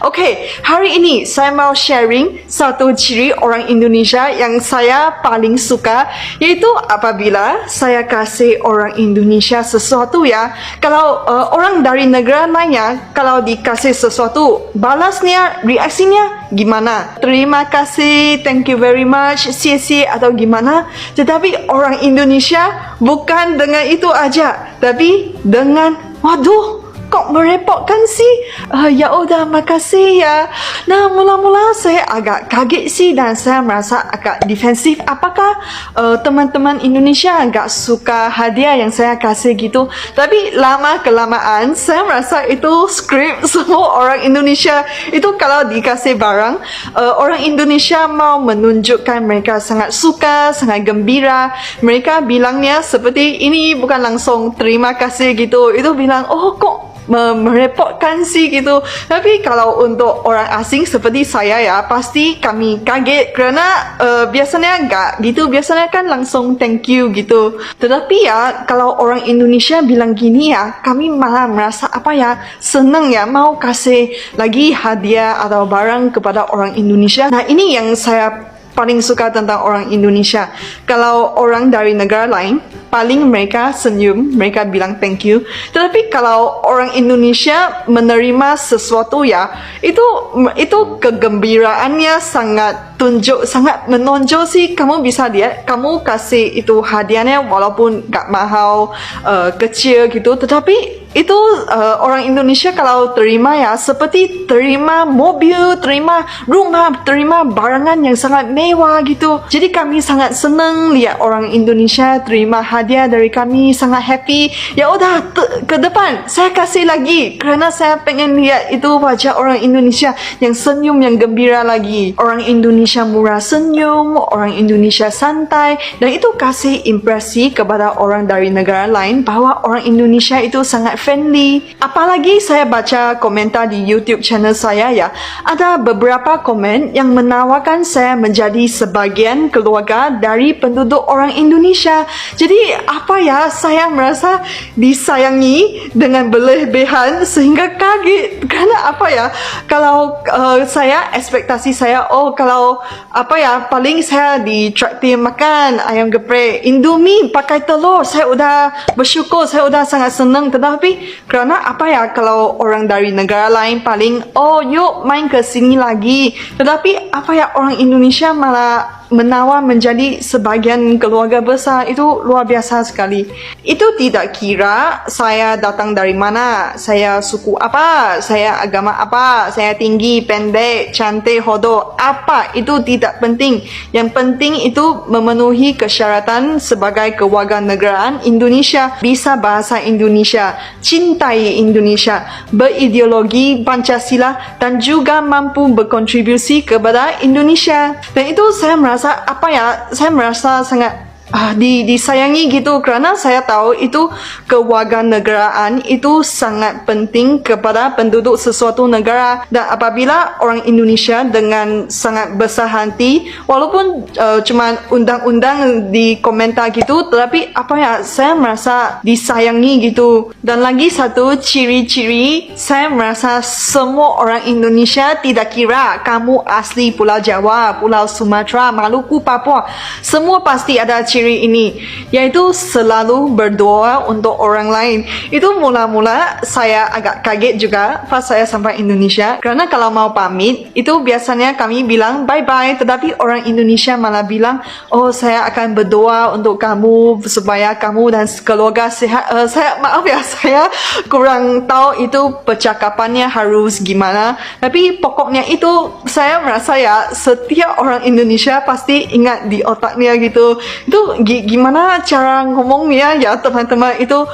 Okey, hari ini saya mau sharing satu ciri orang Indonesia yang saya paling suka, iaitu apabila saya kasih orang Indonesia sesuatu ya. Kalau orang dari negara lainnya, kalau dikasih sesuatu, balasnya, reaksinya gimana? Terima kasih, thank you very much, cie atau gimana? Tetapi orang Indonesia bukan dengan itu aja, tapi dengan waduh, kok merepotkan sih? Ya udah, makasih ya. Nah, mula-mula saya agak kaget sih dan saya merasa agak defensif. Apakah teman-teman Indonesia agak suka hadiah yang saya kasih gitu? Tapi lama-kelamaan saya merasa itu skrip semua orang Indonesia. Itu kalau dikasih barang, orang Indonesia mau menunjukkan mereka sangat suka, sangat gembira. Mereka bilangnya seperti ini, bukan langsung terima kasih gitu. Itu bilang, oh kok merepotkan sih gitu. Tapi kalau untuk orang asing seperti saya ya, pasti kami kaget kerana biasanya enggak gitu. Biasanya kan langsung thank you gitu. Tetapi ya, kalau orang Indonesia bilang gini ya, kami malah merasa apa ya, senang ya, mau kasih lagi hadiah atau barang kepada orang Indonesia. Nah, ini yang saya paling suka tentang orang Indonesia. Kalau orang dari negara lain, paling mereka senyum, mereka bilang thank you. Tetapi kalau orang Indonesia menerima sesuatu ya, itu kegembiraannya sangat tunjuk, sangat menonjol sih. Kamu bisa lihat, kamu kasih itu hadiahnya walaupun gak mahal, kecil gitu, tetapi itu orang Indonesia kalau terima ya, seperti terima mobil, terima rumah, terima barangan yang sangat mewah gitu. Jadi kami sangat senang lihat orang Indonesia terima hadiah dari kami, sangat happy. Ya udah, ke depan saya kasih lagi kerana saya pengen lihat itu wajah orang Indonesia yang senyum, yang gembira lagi. Orang Indonesia murah senyum, orang Indonesia santai, dan itu kasih impresi kepada orang dari negara lain bahwa orang Indonesia itu sangat friendly. Apalagi saya baca komentar di YouTube channel saya ya, ada beberapa komen yang menawarkan saya menjadi sebagian keluarga dari penduduk orang Indonesia. Jadi apa ya, saya merasa disayangi dengan berlebihan sehingga kaget. Kerana apa ya, kalau saya, ekspektasi saya, oh kalau apa ya, paling saya ditraktir makan ayam geprek, Indomie pakai telur, saya udah bersyukur, saya udah sangat senang. Tetapi kerana apa ya, kalau orang dari negara lain paling, oh yuk main ke sini lagi. Tetapi apa ya, orang Indonesia malah menawar menjadi sebagian keluarga besar. Itu luar biasa sekali. Itu tidak kira saya datang dari mana, saya suku apa, saya agama apa, saya tinggi, pendek, cantik, hodoh, apa, itu tidak penting. Yang penting itu memenuhi kesyaratan sebagai kewarganegaraan Indonesia, bisa bahasa Indonesia, cintai Indonesia, berideologi Pancasila, dan juga mampu berkontribusi kepada Indonesia. Dan itu saya merasa apa ya, saya merasa sangat disayangi gitu, kerana saya tahu itu kewarganegaraan itu sangat penting kepada penduduk sesuatu negara. Dan apabila orang Indonesia dengan sangat besar hati, walaupun cuma undang-undang di komentar gitu, tetapi apa ya, saya merasa disayangi gitu. Dan lagi satu ciri-ciri, saya merasa semua orang Indonesia, tidak kira kamu asli Pulau Jawa, Pulau Sumatera, Maluku, Papua, semua pasti ada ciri ini, yaitu selalu berdoa untuk orang lain. Itu mula-mula saya agak kaget juga pas saya sampai Indonesia, kerana kalau mau pamit itu biasanya kami bilang bye-bye, tetapi orang Indonesia malah bilang, oh saya akan berdoa untuk kamu supaya kamu dan keluarga sehat. Saya maaf ya, saya kurang tahu itu percakapannya harus gimana, tapi pokoknya itu saya merasa ya, setiap orang Indonesia pasti ingat di otaknya gitu. Itu gimana cara ngomongnya ya teman-teman, itu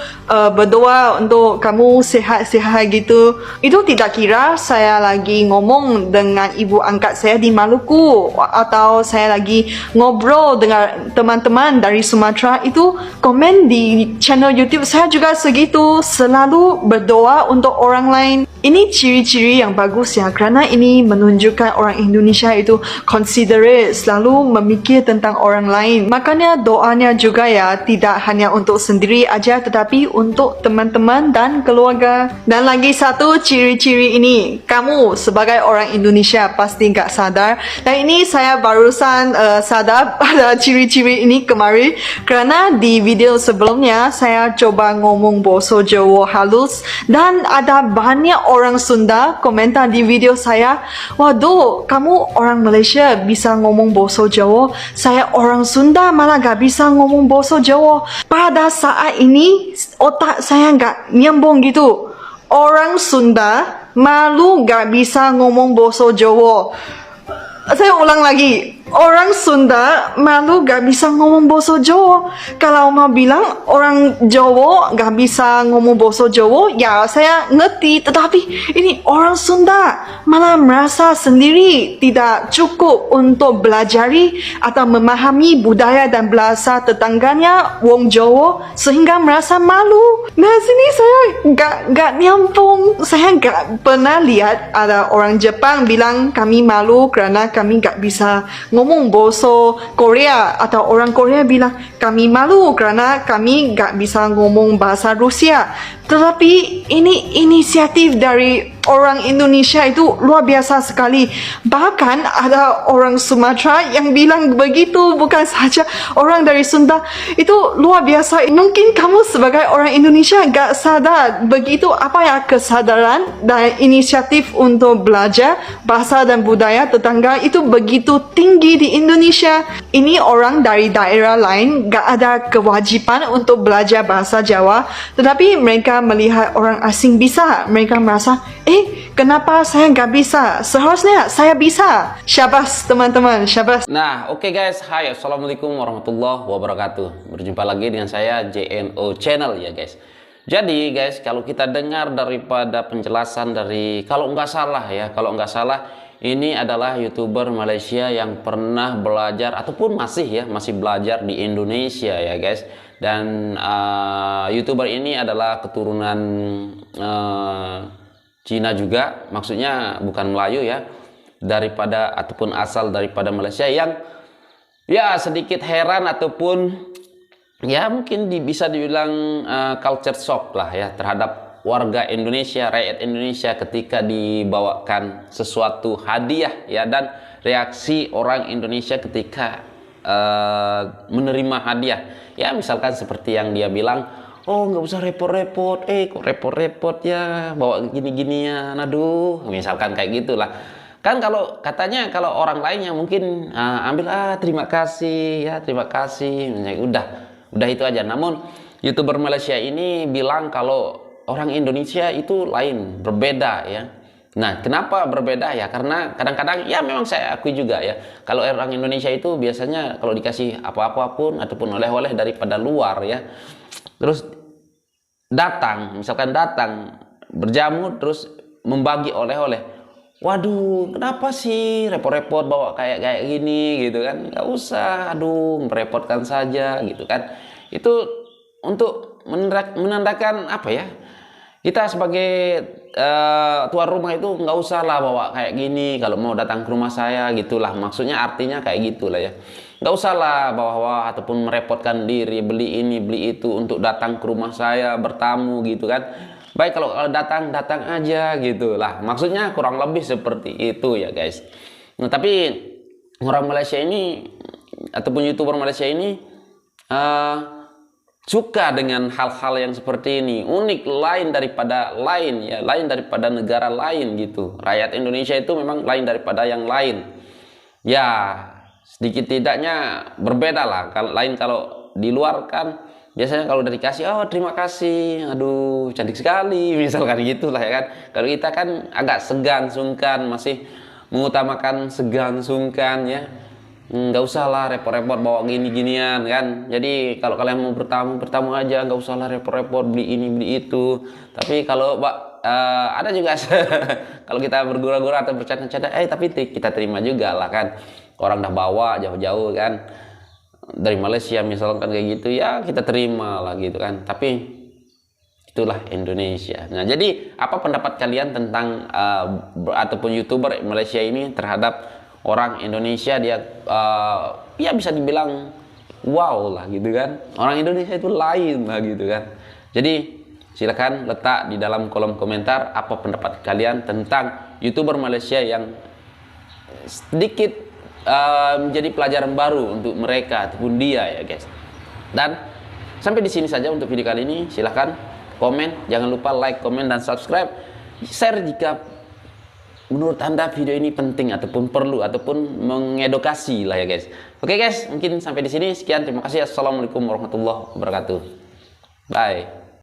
berdoa untuk kamu sehat-sehat gitu. Itu tidak kira saya lagi ngomong dengan ibu angkat saya di Maluku, atau saya lagi ngobrol dengan teman-teman dari Sumatera. Itu komen di channel YouTube saya juga segitu, selalu berdoa untuk orang lain. Ini ciri-ciri yang bagus ya, kerana ini menunjukkan orang Indonesia itu considerate, selalu memikir tentang orang lain. Makanya doanya juga ya, tidak hanya untuk sendiri aja tetapi untuk teman-teman dan keluarga. Dan lagi satu ciri-ciri ini, kamu sebagai orang Indonesia pasti nggak sadar. Dan ini saya barusan sadar pada ciri-ciri ini kemarin, kerana di video sebelumnya saya coba ngomong bahasa Jawa halus dan ada banyak orang Sunda komentar di video saya, waduh, kamu orang Malaysia bisa ngomong bahasa Jawa, saya orang Sunda malah gak bisa ngomong bahasa Jawa. Pada saat ini otak saya gak nyambung gitu. Orang Sunda malu gak bisa ngomong bahasa Jawa. Saya ulang lagi, orang Sunda malu gak bisa ngomong bahasa Jawa. Kalau mau bilang orang Jawa gak bisa ngomong bahasa Jawa, ya saya ngerti. Tetapi ini orang Sunda malah merasa sendiri tidak cukup untuk belajari atau memahami budaya dan bahasa tetangganya wong Jawa sehingga merasa malu. Nah sini saya gak nyambung. Saya gak pernah lihat ada orang Jepang bilang kami malu kerana kami gak bisa ngomong bahasa Korea, atau orang Korea bilang kami malu kerana kami gak bisa ngomong bahasa Rusia. Tetapi ini inisiatif dari orang Indonesia itu luar biasa sekali. Bahkan ada orang Sumatera yang bilang begitu, bukan saja orang dari Sunda. Itu luar biasa. Mungkin kamu sebagai orang Indonesia gak sadar begitu apa ya kesadaran dan inisiatif untuk belajar bahasa dan budaya tetangga itu begitu tinggi di Indonesia. Ini orang dari daerah lain gak ada kewajiban untuk belajar bahasa Jawa, tetapi mereka melihat orang asing bisa, mereka merasa, kenapa saya nggak bisa? Seharusnya saya bisa. Syabas teman-teman, syabas. Nah, oke guys, hai, assalamualaikum warahmatullahi wabarakatuh. Berjumpa lagi dengan saya JNO Channel ya guys. Jadi guys, kalau kita dengar daripada penjelasan dari, kalau nggak salah ini adalah YouTuber Malaysia yang pernah belajar ataupun masih belajar di Indonesia ya guys. Dan YouTuber ini adalah keturunan Cina juga, maksudnya bukan Melayu ya, ataupun asal daripada Malaysia, yang ya sedikit heran ataupun ya mungkin bisa dibilang culture shock lah ya terhadap warga Indonesia, rakyat Indonesia ketika dibawakan sesuatu hadiah ya, dan reaksi orang Indonesia ketika menerima hadiah ya, misalkan seperti yang dia bilang, oh nggak usah repot-repot, kok repot-repot ya bawa gini-ginian, aduh, misalkan kayak gitulah kan. Kalau katanya kalau orang lainnya mungkin ambil terima kasih ya, terima kasih, udah itu aja. Namun YouTuber Malaysia ini bilang kalau orang Indonesia itu lain, berbeda ya. Nah, kenapa berbeda ya? Karena kadang-kadang ya memang saya akui juga ya, kalau orang Indonesia itu biasanya kalau dikasih apa-apa pun ataupun oleh-oleh daripada luar ya, terus misalkan datang berjamu terus membagi oleh-oleh. Waduh, kenapa sih repot-repot bawa kayak gini gitu kan? Nggak usah, aduh, merepotkan saja gitu kan. Itu untuk menandakan apa ya? Kita sebagai tuan rumah itu nggak usah lah bawa kayak gini kalau mau datang ke rumah saya gitulah. Maksudnya artinya kayak gitulah ya. Nggak usah lah bawa ataupun merepotkan diri beli ini beli itu untuk datang ke rumah saya bertamu gitu kan. Baik kalau datang aja gitulah. Maksudnya kurang lebih seperti itu ya guys. Nah tapi orang Malaysia ini ataupun YouTuber Malaysia ini suka dengan hal-hal yang seperti ini, unik, lain daripada negara lain gitu. Rakyat Indonesia itu memang lain daripada yang lain ya, sedikit tidaknya berbeda lah. Lain kalau di luar kan biasanya kalau udah dikasih, oh terima kasih, aduh cantik sekali, misalkan gitulah ya kan. Kalau kita kan agak segan sungkan, masih mengutamakan segan sungkan ya. Nggak usah lah repot-repot bawa gini-ginian kan. Jadi kalau kalian mau bertamu aja, nggak usah lah repot-repot beli ini beli itu. Tapi kalau ada juga kalau kita bergura-gura atau bercanda-canda, tapi kita terima juga lah kan. Orang dah bawa jauh-jauh kan dari Malaysia misalkan kayak gitu ya, kita terima lah gitu kan. Tapi Itulah Indonesia. Nah, jadi apa pendapat kalian tentang ataupun YouTuber Malaysia ini terhadap orang Indonesia? Dia ya bisa dibilang wow lah gitu kan. Orang Indonesia itu lain lah gitu kan. Jadi silakan letak di dalam kolom komentar apa pendapat kalian tentang YouTuber Malaysia yang sedikit menjadi pelajaran baru untuk mereka ataupun dia ya guys. Dan sampai di sini saja untuk video kali ini. Silahkan komen, jangan lupa like, komen, dan subscribe. Share jika menurut Anda video ini penting ataupun perlu ataupun mengedukasi lah ya guys. Oke guys, mungkin sampai di sini. Sekian, terima kasih. Assalamualaikum warahmatullahi wabarakatuh. Bye.